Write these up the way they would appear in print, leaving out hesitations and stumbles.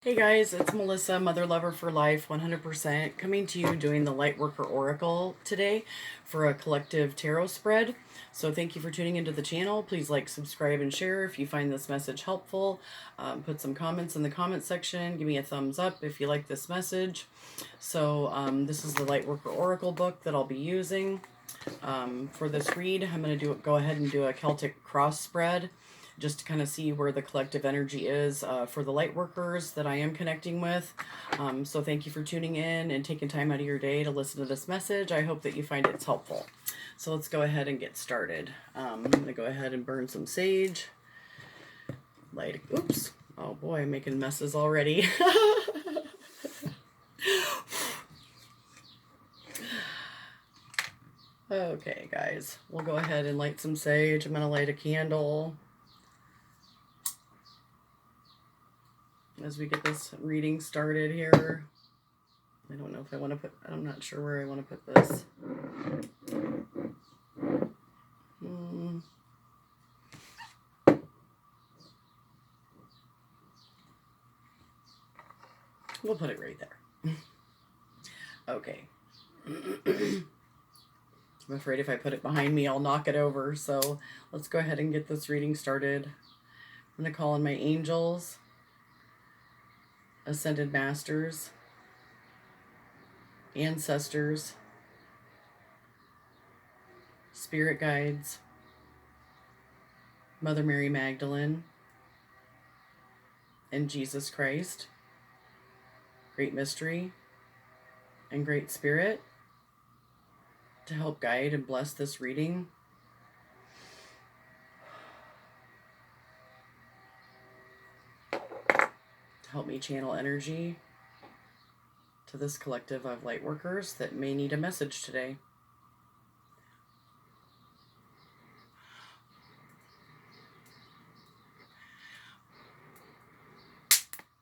Hey guys, it's Melissa, Mother Lover for Life, 100%, coming to you doing the Lightworker Oracle today for a collective tarot spread. So thank you for tuning into the channel. Please like, subscribe, and share if you find this message helpful. Put some comments in the comment section. Give me a thumbs up if you like this message. So this is the Lightworker Oracle book that I'll be using. For this read, I'm going to go ahead and do a Celtic cross spread, just to kind of see where the collective energy is for the light workers that I am connecting with. So thank you for tuning in and taking time out of your day to listen to this message. I hope that you find it's helpful. So let's go ahead and get started. I'm going to go ahead and burn some sage. Oops. Oh boy, I'm making messes already. Okay, guys, we'll go ahead and light some sage. I'm going to light a candle as we get this reading started here. I don't know if I want to put, I'm not sure where I want to put this. We'll put it right there. Okay. I'm afraid if I put it behind me, I'll knock it over. So let's go ahead and get this reading started. I'm going to call on my angels, ascended masters, ancestors, spirit guides, Mother Mary Magdalene, and Jesus Christ, Great Mystery, and Great Spirit, to help guide and bless this reading. To help me channel energy to this collective of light workers that may need a message today.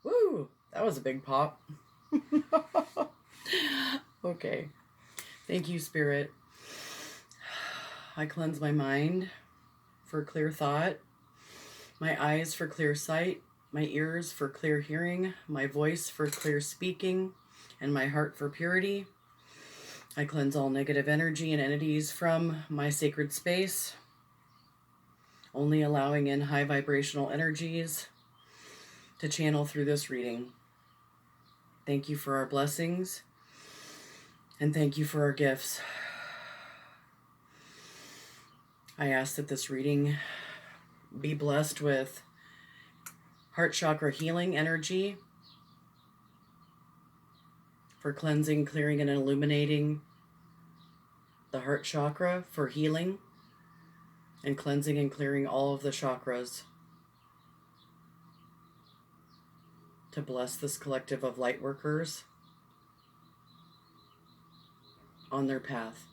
Woo! That was a big pop. Okay. Thank you, Spirit. I cleanse my mind for clear thought, my eyes for clear sight, my ears for clear hearing, my voice for clear speaking, and my heart for purity. I cleanse all negative energy and entities from my sacred space, only allowing in high vibrational energies to channel through this reading. Thank you for our blessings, and thank you for our gifts. I ask that this reading be blessed with heart chakra healing energy for cleansing, clearing, and illuminating the heart chakra for healing and cleansing and clearing all of the chakras to bless this collective of light workers on their path.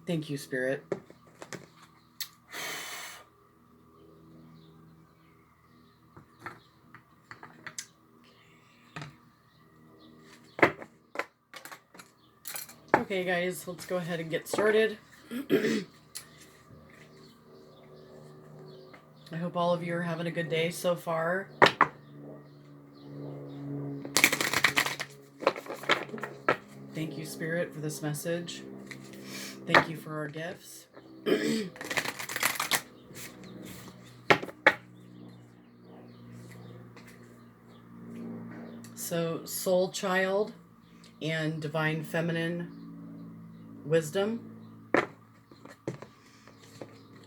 Thank you, Spirit. Okay, guys, let's go ahead and get started. I hope all of you are having a good day so far. Thank you, Spirit, for this message. Thank you for our gifts. So, soul child and divine feminine wisdom.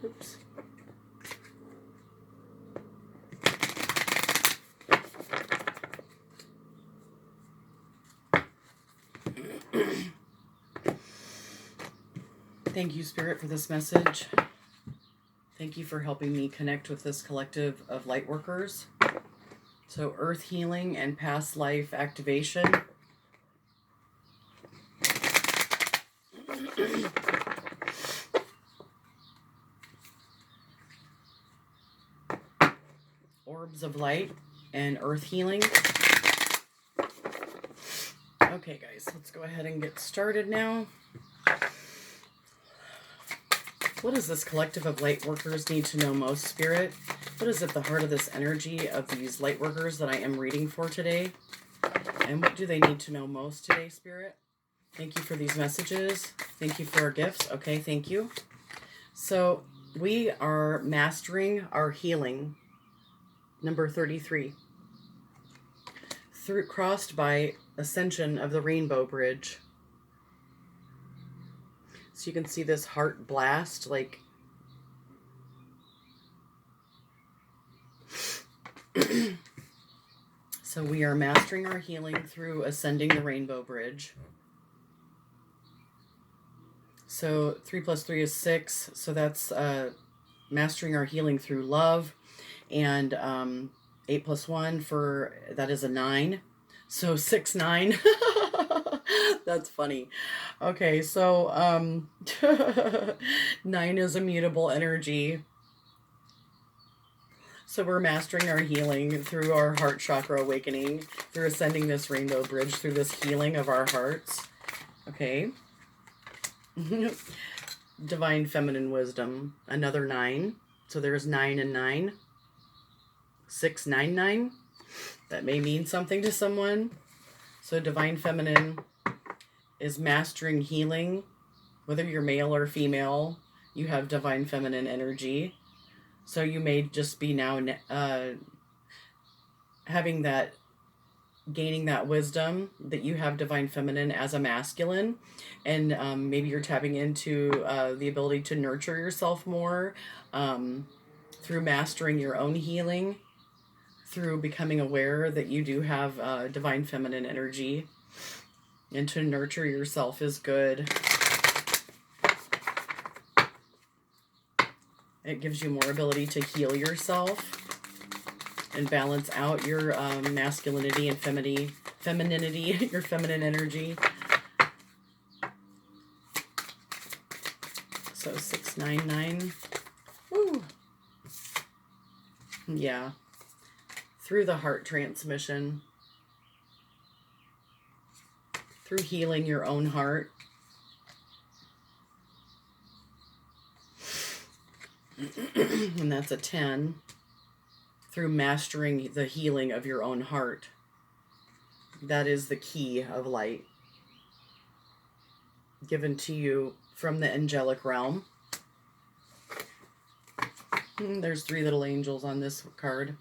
Oops. Thank you, Spirit, for this message. Thank you for helping me connect with this collective of light workers. So, earth healing and past life activation. Orbs of light and earth healing. Okay, guys, let's go ahead and get started now. What does this collective of light workers need to know most, Spirit? What is at the heart of this energy of these light workers that I am reading for today? And what do they need to know most today, Spirit? Thank you for these messages. Thank you for our gifts. Okay, thank you. So we are mastering our healing. Number 33. Crossed by ascension of the Rainbow Bridge. So you can see this heart blast, like so we are mastering our healing through ascending the Rainbow Bridge. So 3 plus 3 is 6. So that's mastering our healing through love. And 8 plus 1 that is a 9. So 6, 9. That's funny. Okay, so 9 is immutable energy. So we're mastering our healing through our heart chakra awakening, through ascending this rainbow bridge, through this healing of our hearts. Okay. Divine feminine wisdom, another 9. So there's 9 and 9. 699. That may mean something to someone. So divine feminine is mastering healing. Whether you're male or female, you have divine feminine energy. So you may just be now gaining that wisdom that you have divine feminine as a masculine. And maybe you're tapping into the ability to nurture yourself more through mastering your own healing, through becoming aware that you do have divine feminine energy. And to nurture yourself is good. It gives you more ability to heal yourself and balance out your masculinity and femininity, your feminine energy. So 699. Woo. Yeah. Through the heart transmission. Through healing your own heart. And that's a 10. Through mastering the healing of your own heart. That is the key of light. Given to you from the angelic realm. There's 3 little angels on this card.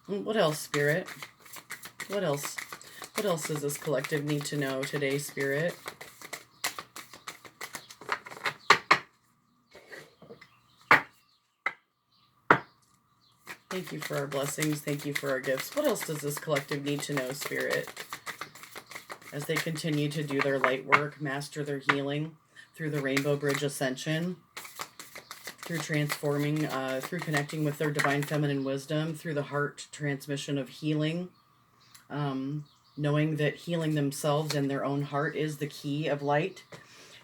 What else, Spirit? What else? What else does this collective need to know today, Spirit? Thank you for our blessings. Thank you for our gifts. What else does this collective need to know, Spirit? As they continue to do their light work, master their healing through the Rainbow Bridge Ascension, through transforming, through connecting with their divine feminine wisdom, through the heart transmission of healing, knowing that healing themselves and their own heart is the key of light,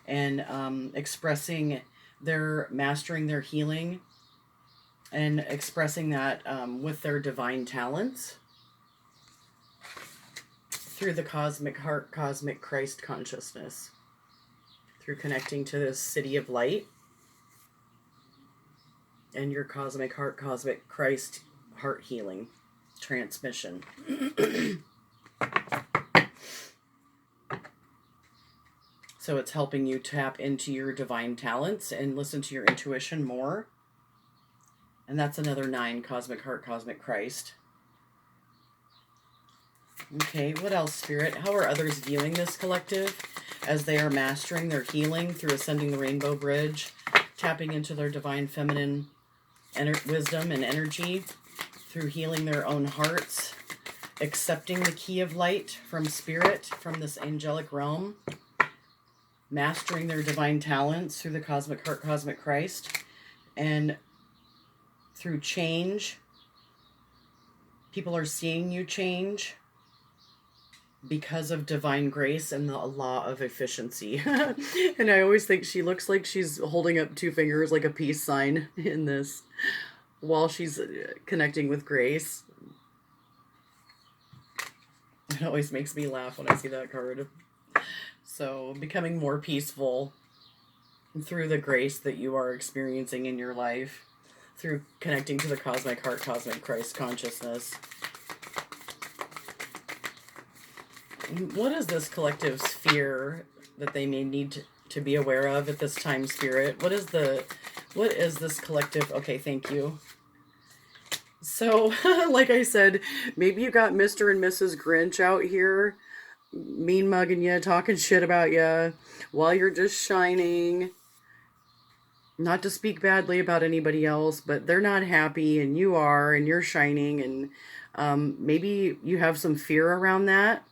and expressing mastering their healing, and expressing that with their divine talents through the cosmic heart, cosmic Christ consciousness, through connecting to this city of light and your cosmic heart, cosmic Christ heart healing transmission. So it's helping you tap into your divine talents and listen to your intuition more. And that's another 9, cosmic heart, cosmic Christ. Okay, what else, Spirit? How are others viewing this collective as they are mastering their healing through ascending the Rainbow Bridge, tapping into their divine feminine wisdom and energy, through healing their own hearts, accepting the key of light from Spirit, from this angelic realm, mastering their divine talents through the cosmic heart, cosmic Christ, and through change. People are seeing you change because of divine grace and the law of efficiency. And I always think she looks like she's holding up 2 fingers like a peace sign in this while she's connecting with grace. It always makes me laugh when I see that card. So becoming more peaceful through the grace that you are experiencing in your life. through connecting to the cosmic heart, cosmic Christ consciousness. What is this collective's fear that they may need to be aware of at this time, Spirit? What is this collective? Okay, thank you. So, like I said, maybe you got Mr. and Mrs. Grinch out here mean mugging you, talking shit about you while you're just shining. Not to speak badly about anybody else, but they're not happy and you are, and you're shining, and maybe you have some fear around that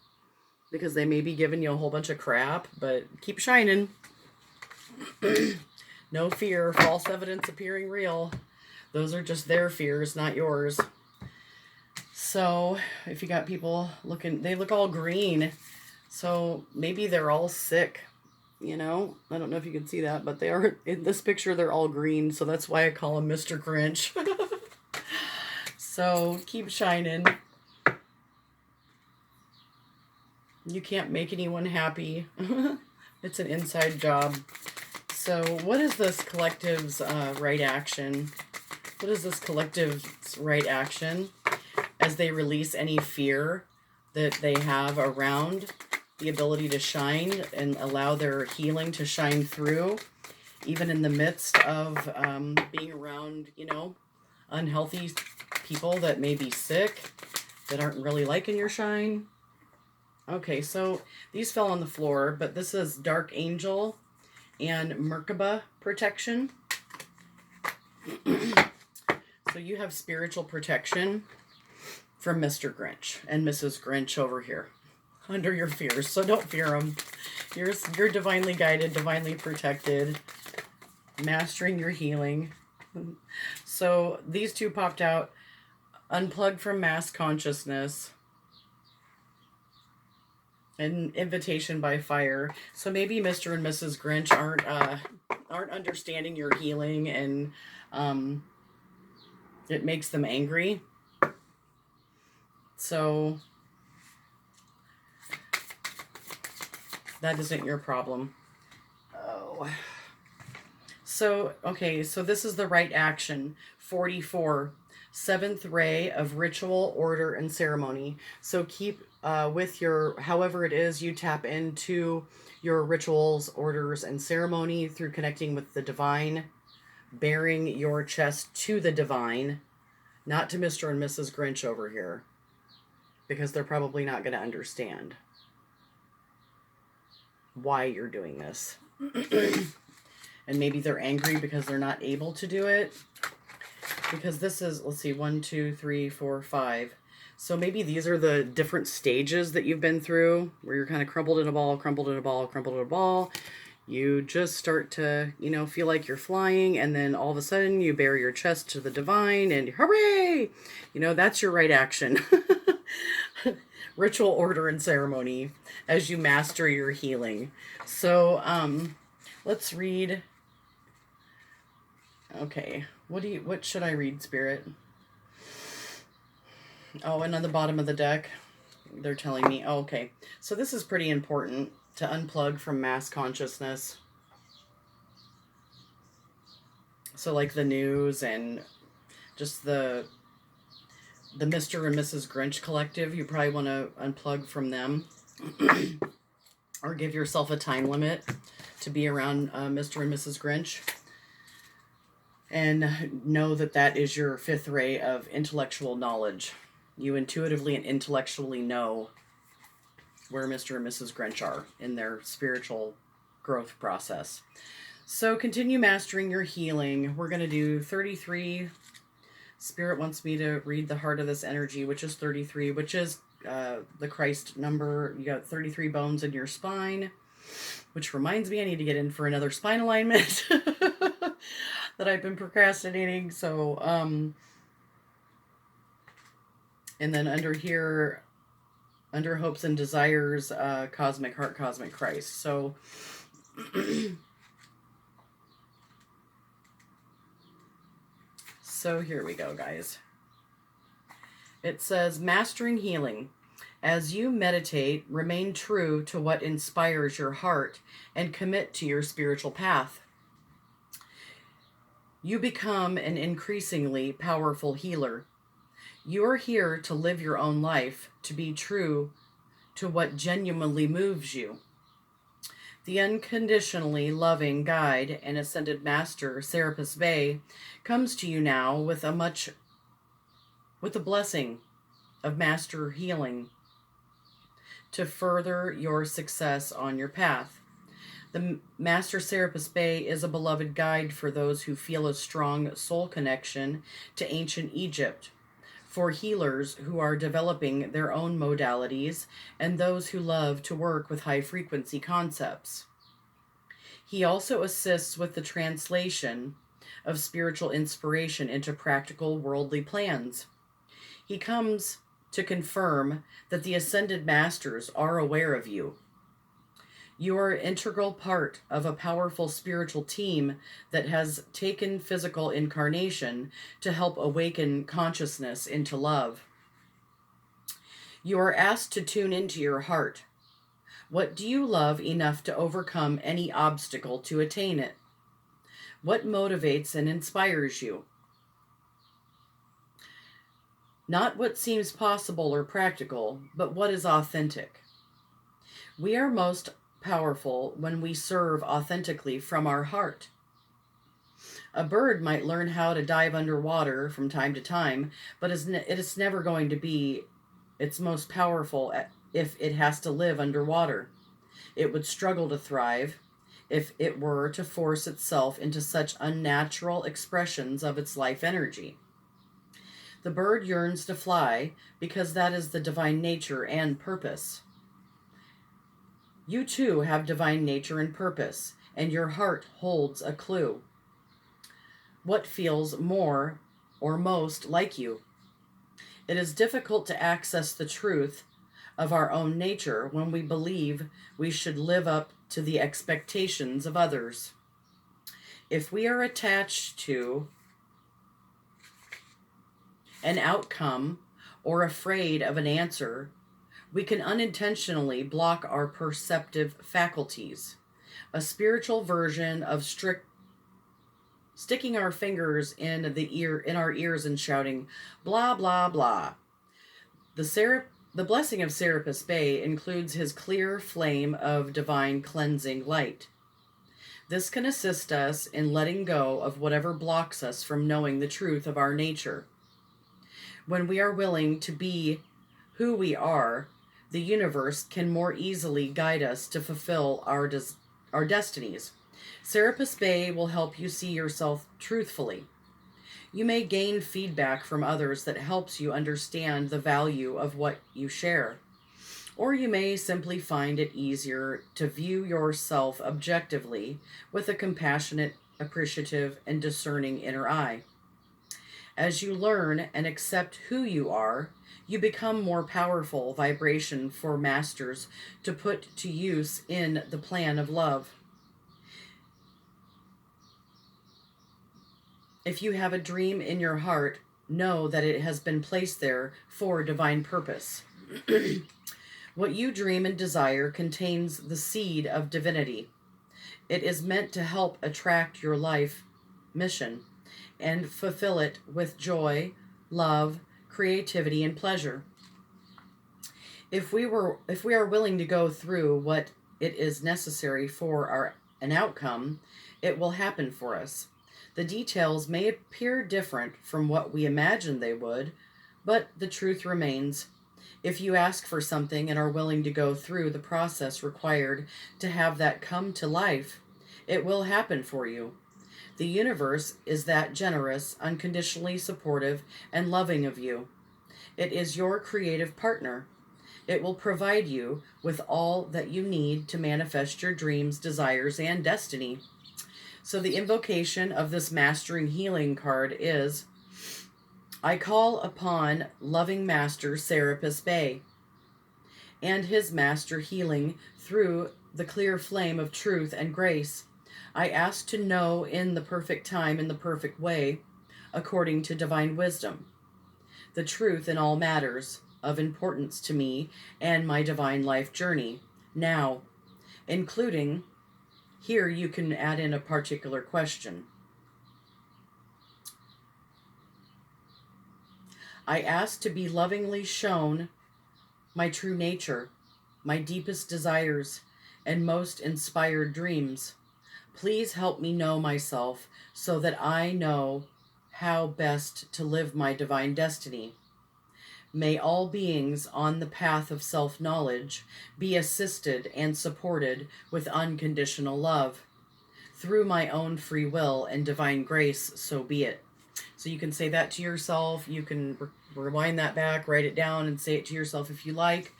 because they may be giving you a whole bunch of crap, but keep shining. No fear, false evidence appearing real. Those are just their fears, not yours. So if you got people looking, they look all green. So maybe they're all sick, you know? I don't know if you can see that, but they are, in this picture, they're all green. So that's why I call him Mr. Grinch. So keep shining. You can't make anyone happy. It's an inside job. So what is this collective's right action? What is this collective's right action as they release any fear that they have around the ability to shine and allow their healing to shine through, even in the midst of being around, you know, unhealthy people that may be sick, that aren't really liking your shine? Okay, so these fell on the floor, but this is Dark Angel and Merkaba protection. So you have spiritual protection from Mr. Grinch and Mrs. Grinch over here under your fears. So don't fear them. You're divinely guided, divinely protected, mastering your healing. So these two popped out. Unplugged from mass consciousness. An invitation by fire. So maybe Mr. and Mrs. Grinch aren't understanding your healing, and it makes them angry. So that isn't your problem. Oh. So, okay, so this is the right action. 44. Seventh ray of ritual, order, and ceremony. So keep with your, however it is you tap into your rituals, orders, and ceremony through connecting with the divine, bearing your chest to the divine, not to Mr. and Mrs. Grinch over here, because they're probably not going to understand why you're doing this. And maybe they're angry because they're not able to do it. Because this is, let's see, 1, 2, 3, 4, 5. So maybe these are the different stages that you've been through, where you're kind of crumpled in a ball, crumpled in a ball, crumpled in a ball. You just start to, you know, feel like you're flying, and then all of a sudden you bare your chest to the divine, and hooray! You know, that's your right action. Ritual, order, and ceremony as you master your healing. So, let's read. Okay, what should I read, Spirit? Oh, and on the bottom of the deck, they're telling me, oh, okay. So this is pretty important to unplug from mass consciousness. So like the news and just the Mr. and Mrs. Grinch collective, you probably want to unplug from them. Or give yourself a time limit to be around Mr. and Mrs. Grinch. And know that that is your fifth ray of intellectual knowledge. You intuitively and intellectually know where Mr. and Mrs. Grinch are in their spiritual growth process. So continue mastering your healing. We're going to do 33. Spirit wants me to read the heart of this energy, which is 33, which is the Christ number. You got 33 bones in your spine, which reminds me I need to get in for another spine alignment. That I've been procrastinating. So, and then under here, under hopes and desires, cosmic heart, cosmic Christ. So, so here we go, guys. It says, mastering healing. As you meditate, remain true to what inspires your heart and commit to your spiritual path. You become an increasingly powerful healer. You are here to live your own life, to be true to what genuinely moves you. The unconditionally loving guide and ascended master, Serapis Bey, comes to you now with a blessing of master healing to further your success on your path. The Master Serapis Bey is a beloved guide for those who feel a strong soul connection to ancient Egypt, for healers who are developing their own modalities, and those who love to work with high frequency concepts. He also assists with the translation of spiritual inspiration into practical worldly plans. He comes to confirm that the ascended masters are aware of you. You are an integral part of a powerful spiritual team that has taken physical incarnation to help awaken consciousness into love. You are asked to tune into your heart. What do you love enough to overcome any obstacle to attain it? What motivates and inspires you? Not what seems possible or practical, but what is authentic. We are most powerful when we serve authentically from our heart. A bird might learn how to dive underwater from time to time, but it is never going to be its most powerful if it has to live underwater. It would struggle to thrive if it were to force itself into such unnatural expressions of its life energy. The bird yearns to fly because that is the divine nature and purpose. You too have divine nature and purpose, and your heart holds a clue. What feels more or most like you? It is difficult to access the truth of our own nature when we believe we should live up to the expectations of others. If we are attached to an outcome or afraid of an answer, we can unintentionally block our perceptive faculties. A spiritual version of sticking our fingers in our ears and shouting blah blah blah. The blessing of Serapis Bey includes his clear flame of divine cleansing light. This can assist us in letting go of whatever blocks us from knowing the truth of our nature. When we are willing to be who we are, the universe can more easily guide us to fulfill our destinies. Serapis Bey will help you see yourself truthfully. You may gain feedback from others that helps you understand the value of what you share. Or you may simply find it easier to view yourself objectively with a compassionate, appreciative, and discerning inner eye. As you learn and accept who you are, you become more powerful vibration for masters to put to use in the plan of love. If you have a dream in your heart, know that it has been placed there for divine purpose. What you dream and desire contains the seed of divinity. It is meant to help attract your life mission and fulfill it with joy, love, creativity, and pleasure. If we are willing to go through what it is necessary for an outcome, it will happen for us. The details may appear different from what we imagined they would, but the truth remains. If you ask for something and are willing to go through the process required to have that come to life, it will happen for you. The universe is that generous, unconditionally supportive, and loving of you. It is your creative partner. It will provide you with all that you need to manifest your dreams, desires, and destiny. So the invocation of this Mastering Healing card is, I call upon loving Master Serapis Bey and his Master Healing through the clear flame of truth and grace. I ask to know in the perfect time, in the perfect way, according to divine wisdom, the truth in all matters of importance to me and my divine life journey, now, including, here you can add in a particular question. I ask to be lovingly shown my true nature, my deepest desires, and most inspired dreams. Please help me know myself so that I know how best to live my divine destiny. May all beings on the path of self-knowledge be assisted and supported with unconditional love. Through my own free will and divine grace, so be it. So you can say that to yourself. You can rewind that back, write it down, and say it to yourself if you like.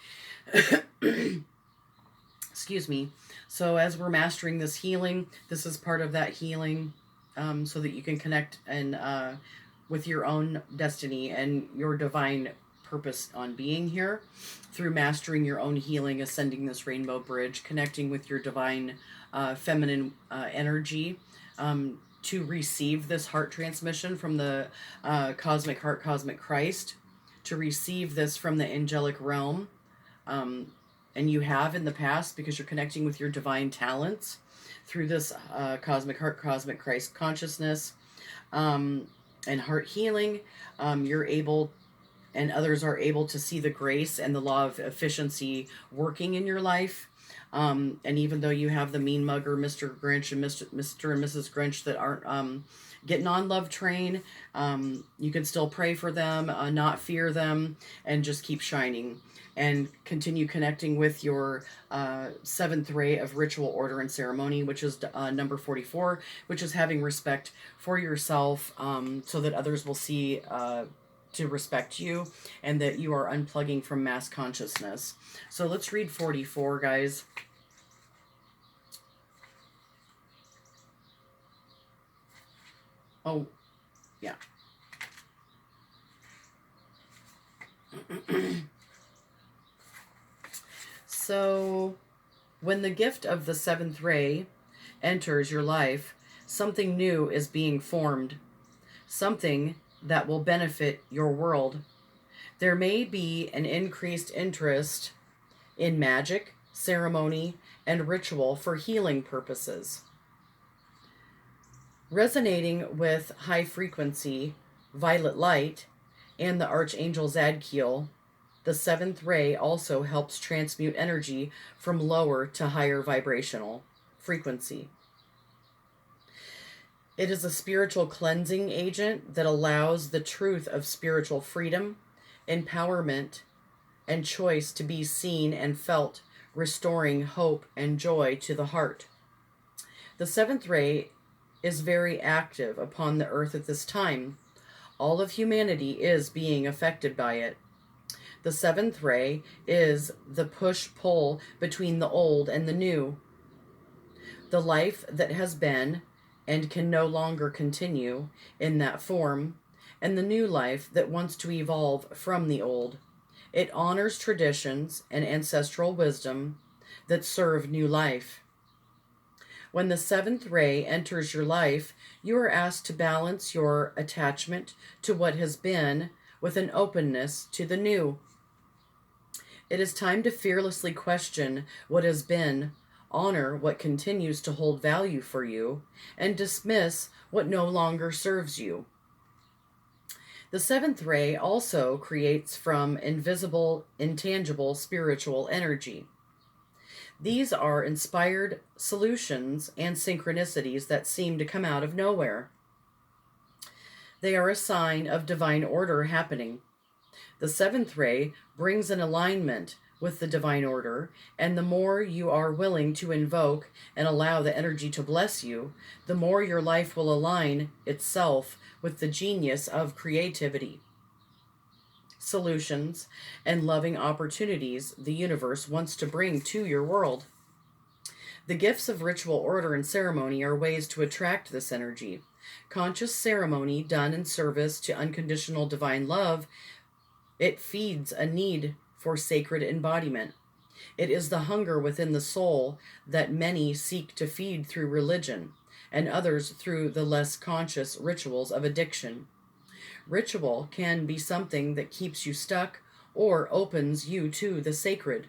Excuse me. So as we're mastering this healing, this is part of that healing, so that you can connect and with your own destiny and your divine purpose on being here through mastering your own healing, ascending this rainbow bridge, connecting with your divine feminine energy, to receive this heart transmission from the cosmic heart, cosmic Christ, to receive this from the angelic realm. And you have in the past, because you're connecting with your divine talents through this cosmic heart, cosmic Christ consciousness, and heart healing. You're able, and others are able, to see the grace and the law of efficiency working in your life. And even though you have the mean mugger, Mr. Grinch, and Mr. and Mrs. Grinch that aren't getting on love train, you can still pray for them, not fear them, and just keep shining. And continue connecting with your seventh ray of ritual, order, and ceremony, which is number 44, which is having respect for yourself, so that others will see to respect you, and that you are unplugging from mass consciousness. So let's read 44, guys. Oh, yeah. So, when the gift of the seventh ray enters your life, something new is being formed, something that will benefit your world. There may be an increased interest in magic, ceremony, and ritual for healing purposes. Resonating with high frequency, violet light, and the Archangel Zadkiel, the seventh ray also helps transmute energy from lower to higher vibrational frequency. It is a spiritual cleansing agent that allows the truth of spiritual freedom, empowerment, and choice to be seen and felt, restoring hope and joy to the heart. The seventh ray is very active upon the earth at this time. All of humanity is being affected by it. The seventh ray is the push-pull between the old and the new. The life that has been and can no longer continue in that form, and the new life that wants to evolve from the old. It honors traditions and ancestral wisdom that serve new life. When the seventh ray enters your life, you are asked to balance your attachment to what has been with an openness to the new. It is time to fearlessly question what has been, honor what continues to hold value for you, and dismiss what no longer serves you. The seventh ray also creates from invisible, intangible spiritual energy. These are inspired solutions and synchronicities that seem to come out of nowhere. They are a sign of divine order happening. The seventh ray brings an alignment with the divine order, and the more you are willing to invoke and allow the energy to bless you, the more your life will align itself with the genius of creativity, solutions, and loving opportunities the universe wants to bring to your world. The gifts of ritual, order, and ceremony are ways to attract this energy. Conscious ceremony done in service to unconditional divine love, it feeds a need for sacred embodiment. It is the hunger within the soul that many seek to feed through religion, and others through the less conscious rituals of addiction. Ritual can be something that keeps you stuck or opens you to the sacred.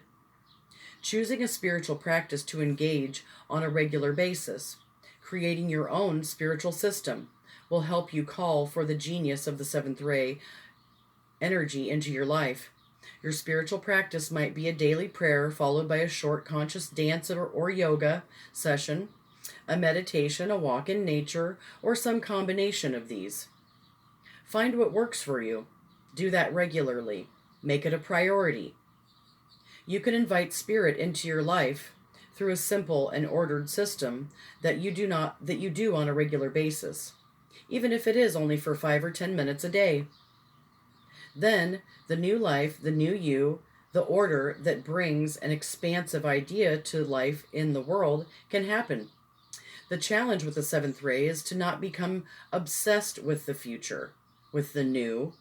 Choosing a spiritual practice to engage on a regular basis, creating your own spiritual system, will help you call for the genius of the seventh ray energy into your life. Your spiritual practice might be a daily prayer followed by a short conscious dance or yoga session, a meditation, a walk in nature, or some combination of these. Find what works for you. Do that regularly. Make it a priority. You can invite spirit into your life through a simple and ordered system that you do on a regular basis, even if it is only for 5 or 10 minutes a day. Then the new life, the new you, the order that brings an expansive idea to life in the world can happen. The challenge with the seventh ray is to not become obsessed with the future, with the new,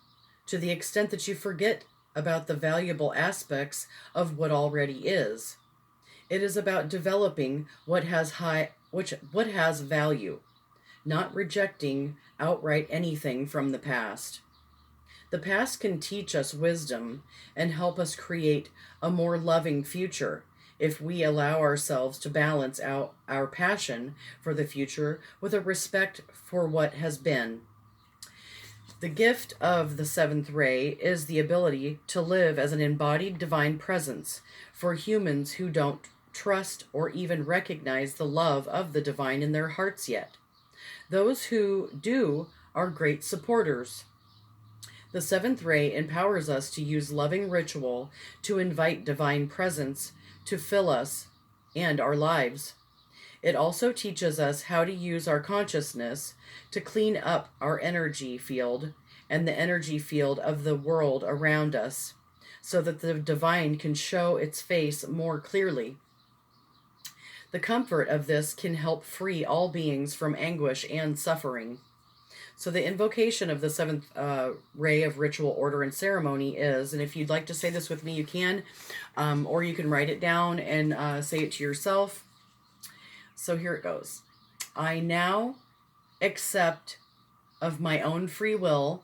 to the extent that you forget about the valuable aspects of what already is. It is about developing what has value, not rejecting outright anything from the past. The past can teach us wisdom and help us create a more loving future if we allow ourselves to balance out our passion for the future with a respect for what has been. The gift of the seventh ray is the ability to live as an embodied divine presence for humans who don't trust or even recognize the love of the divine in their hearts yet. Those who do are great supporters. The seventh ray empowers us to use loving ritual to invite divine presence to fill us and our lives. It also teaches us how to use our consciousness to clean up our energy field and the energy field of the world around us so that the divine can show its face more clearly. The comfort of this can help free all beings from anguish and suffering. So the invocation of the seventh ray of ritual, order, and ceremony is, and if you'd like to say this with me, you can, or you can write it down and say it to yourself. So here it goes. I now accept of my own free will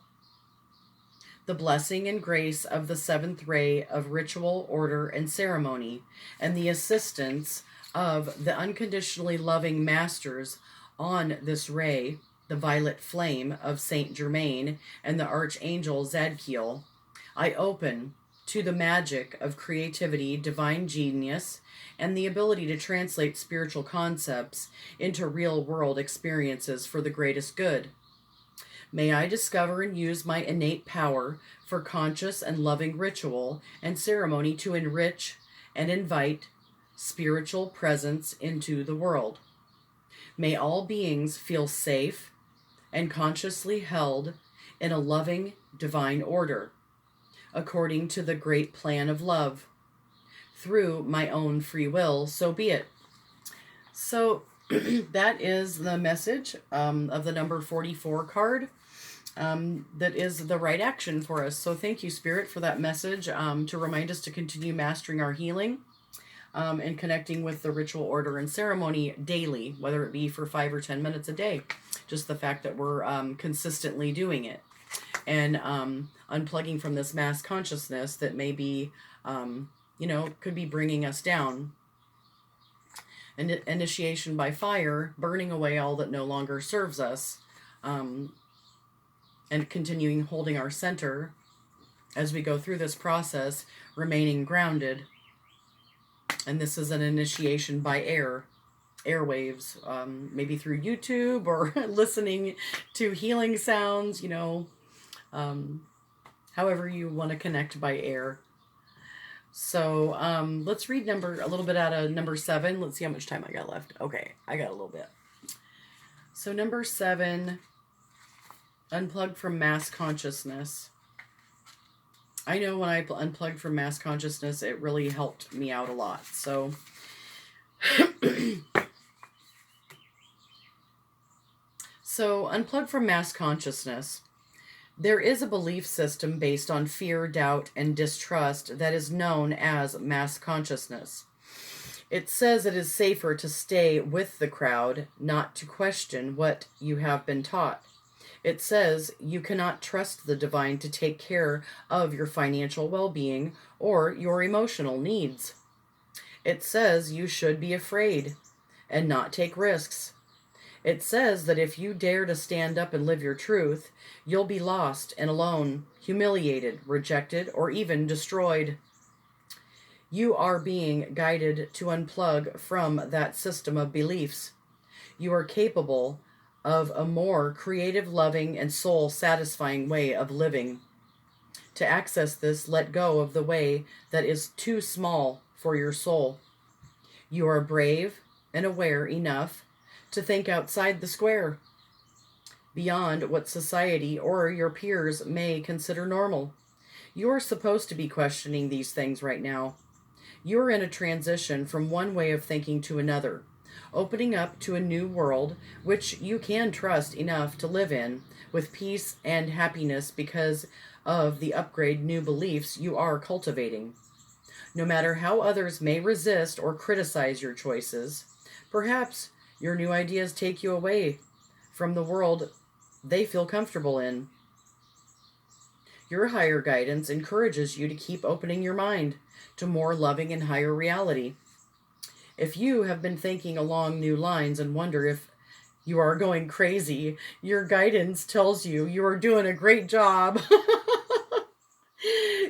the blessing and grace of the seventh ray of ritual, order, and ceremony, and the assistance of the unconditionally loving masters on this ray, the violet flame of Saint Germain and the archangel Zadkiel. I open to the magic of creativity, divine genius, and the ability to translate spiritual concepts into real-world experiences for the greatest good. May I discover and use my innate power for conscious and loving ritual and ceremony to enrich and invite spiritual presence into the world. May all beings feel safe and consciously held in a loving divine order, according to the great plan of love. Through my own free will, so be it. So that is the message of the number 44 card. That is the right action for us. So thank you, Spirit, for that message to remind us to continue mastering our healing and connecting with the ritual, order, and ceremony daily, whether it be for 5 or 10 minutes a day. Just the fact that we're consistently doing it and unplugging from this mass consciousness that may be, could be bringing us down. And initiation by fire, burning away all that no longer serves us, and continuing holding our center as we go through this process, remaining grounded. And this is an initiation by airwaves, maybe through YouTube or listening to healing sounds, however you want to connect by air. So let's read a little bit out of number 7. Let's see how much time I got left. Okay, I got a little bit. So number 7, unplugged from mass consciousness. I know when I unplugged from mass consciousness, it really helped me out a lot. So unplugged from mass consciousness. There is a belief system based on fear, doubt, and distrust that is known as mass consciousness. It says it is safer to stay with the crowd, not to question what you have been taught. It says you cannot trust the divine to take care of your financial well-being or your emotional needs. It says you should be afraid and not take risks. It says that if you dare to stand up and live your truth, you'll be lost and alone, humiliated, rejected, or even destroyed. You are being guided to unplug from that system of beliefs. You are capable of a more creative, loving, and soul satisfying way of living. To access this, let go of the way that is too small for your soul. You are brave and aware enough to think outside the square, beyond what society or your peers may consider normal. You are supposed to be questioning these things right now. You are in a transition from one way of thinking to another, opening up to a new world which you can trust enough to live in with peace and happiness because of the upgrade new beliefs you are cultivating. No matter how others may resist or criticize your choices, perhaps your new ideas take you away from the world they feel comfortable in. Your higher guidance encourages you to keep opening your mind to more loving and higher reality. If you have been thinking along new lines and wonder if you are going crazy, your guidance tells you you are doing a great job.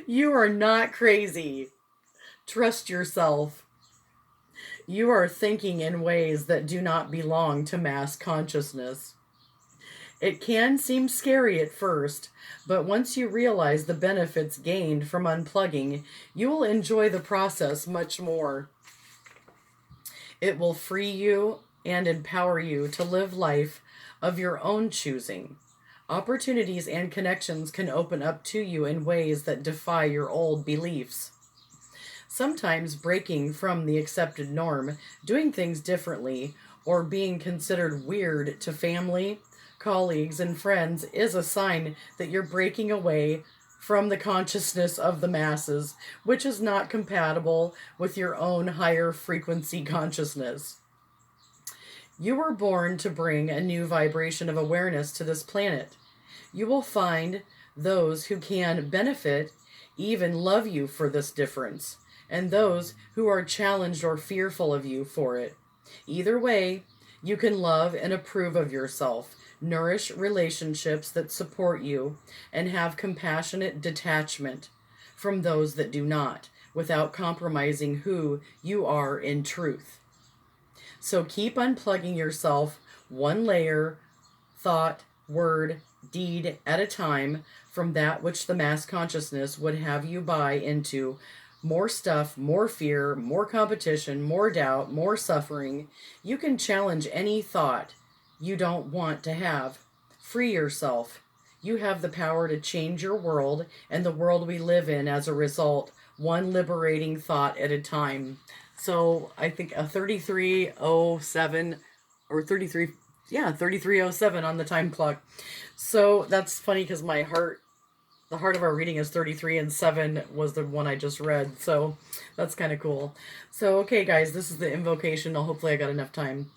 You are not crazy. Trust yourself. You are thinking in ways that do not belong to mass consciousness. It can seem scary at first, but once you realize the benefits gained from unplugging, you will enjoy the process much more. It will free you and empower you to live life of your own choosing. Opportunities and connections can open up to you in ways that defy your old beliefs. Sometimes breaking from the accepted norm, doing things differently, or being considered weird to family, colleagues, and friends is a sign that you're breaking away from the consciousness of the masses, which is not compatible with your own higher frequency consciousness. You were born to bring a new vibration of awareness to this planet. You will find those who can benefit, even love you for this difference, and those who are challenged or fearful of you for it. Either way, you can love and approve of yourself, nourish relationships that support you, and have compassionate detachment from those that do not, without compromising who you are in truth. So keep unplugging yourself one layer, thought, word, deed at a time from that which the mass consciousness would have you buy into. More stuff, more fear, more competition, more doubt, more suffering. You can challenge any thought you don't want to have. Free yourself. You have the power to change your world and the world we live in as a result, one liberating thought at a time. So I think a 3307 or 33, yeah, 3307 on the time clock. So that's funny because the heart of our reading is 33 and 7 was the one I just read. So that's kind of cool. So, okay, guys, this is the invocation. Hopefully I got enough time.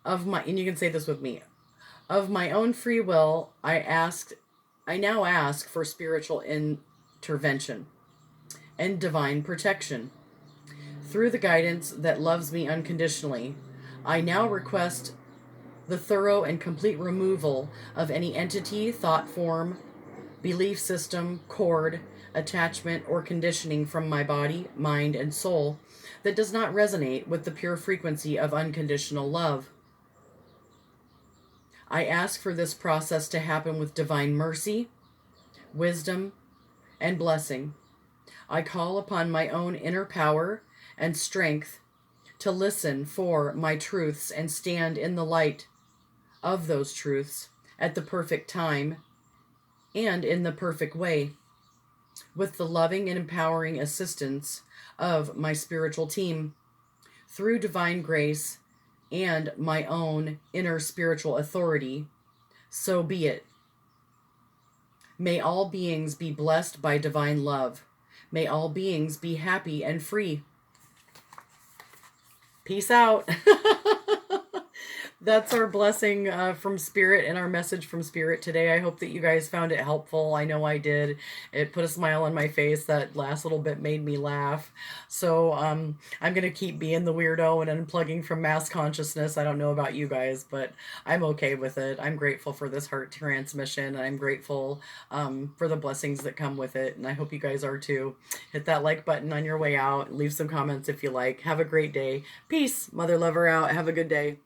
And you can say this with me. Of my own free will, I now ask for spiritual intervention and divine protection. Through the guidance that loves me unconditionally, I now request the thorough and complete removal of any entity, thought form, belief system, cord, attachment, or conditioning from my body, mind, and soul that does not resonate with the pure frequency of unconditional love. I ask for this process to happen with divine mercy, wisdom, and blessing. I call upon my own inner power and strength to listen for my truths and stand in the light of those truths at the perfect time and in the perfect way, with the loving and empowering assistance of my spiritual team. Through divine grace and my own inner spiritual authority, so be it. May all beings be blessed by divine love. May all beings be happy and free. Peace out. That's our blessing from Spirit and our message from Spirit today. I hope that you guys found it helpful. I know I did. It put a smile on my face. That last little bit made me laugh. So I'm going to keep being the weirdo and unplugging from mass consciousness. I don't know about you guys, but I'm okay with it. I'm grateful for this heart transmission. And I'm grateful for the blessings that come with it. And I hope you guys are too. Hit that like button on your way out. Leave some comments if you like. Have a great day. Peace. Mother Lover out. Have a good day.